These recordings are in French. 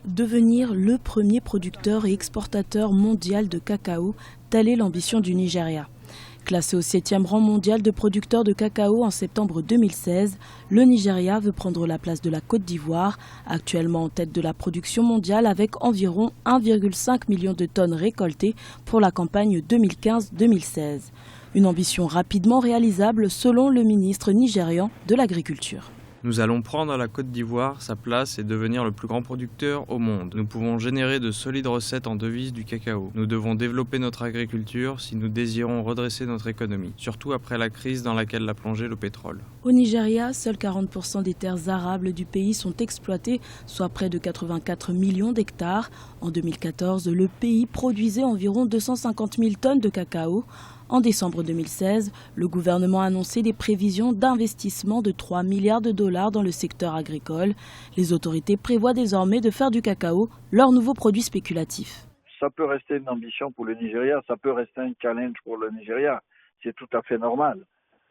Devenir le premier producteur et exportateur mondial de cacao, telle est l'ambition du Nigeria. Classé au 7e rang mondial de producteurs de cacao en septembre 2016, le Nigeria veut prendre la place de la Côte d'Ivoire, actuellement en tête de la production mondiale avec environ 1,5 million de tonnes récoltées pour la campagne 2015-2016. Une ambition rapidement réalisable selon le ministre nigérian de l'Agriculture. Nous allons prendre à la Côte d'Ivoire sa place et devenir le plus grand producteur au monde. Nous pouvons générer de solides recettes en devises du cacao. Nous devons développer notre agriculture si nous désirons redresser notre économie, surtout après la crise dans laquelle l'a plongé le pétrole. Au Nigeria, seuls 40% des terres arables du pays sont exploitées, soit près de 84 millions d'hectares. En 2014, le pays produisait environ 250 000 tonnes de cacao. En décembre 2016, le gouvernement a annoncé des prévisions d'investissement de 3 milliards de dollars dans le secteur agricole. Les autorités prévoient désormais de faire du cacao leur nouveau produit spéculatif. Ça peut rester une ambition pour le Nigeria, ça peut rester un challenge pour le Nigeria, c'est tout à fait normal.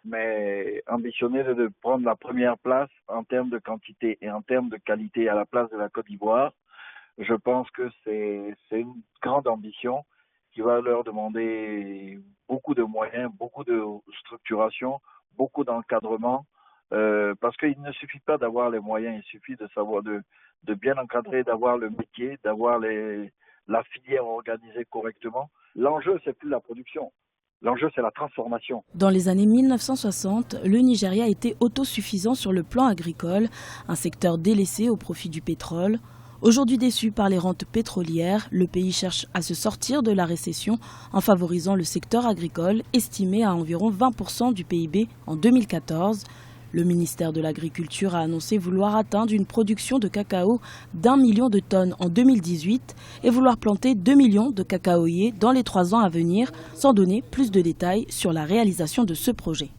Mais ambitionner de prendre la première place en termes de quantité et en termes de qualité à la place de la Côte d'Ivoire, je pense que c'est une grande ambition qui va leur demander beaucoup de moyens, beaucoup de structuration, beaucoup d'encadrement, parce qu'il ne suffit pas d'avoir les moyens, il suffit de savoir de bien encadrer, d'avoir le métier, d'avoir la filière organisée correctement. L'enjeu, c'est plus la production. L'enjeu, c'est la transformation. Dans les années 1960, le Nigeria était autosuffisant sur le plan agricole, un secteur délaissé au profit du pétrole. Aujourd'hui déçu par les rentes pétrolières, le pays cherche à se sortir de la récession en favorisant le secteur agricole, estimé à environ 20% du PIB en 2014. Le ministère de l'Agriculture a annoncé vouloir atteindre une production de cacao d'1 million de tonnes en 2018 et vouloir planter 2 millions de cacaoyers dans les 3 ans à venir, sans donner plus de détails sur la réalisation de ce projet.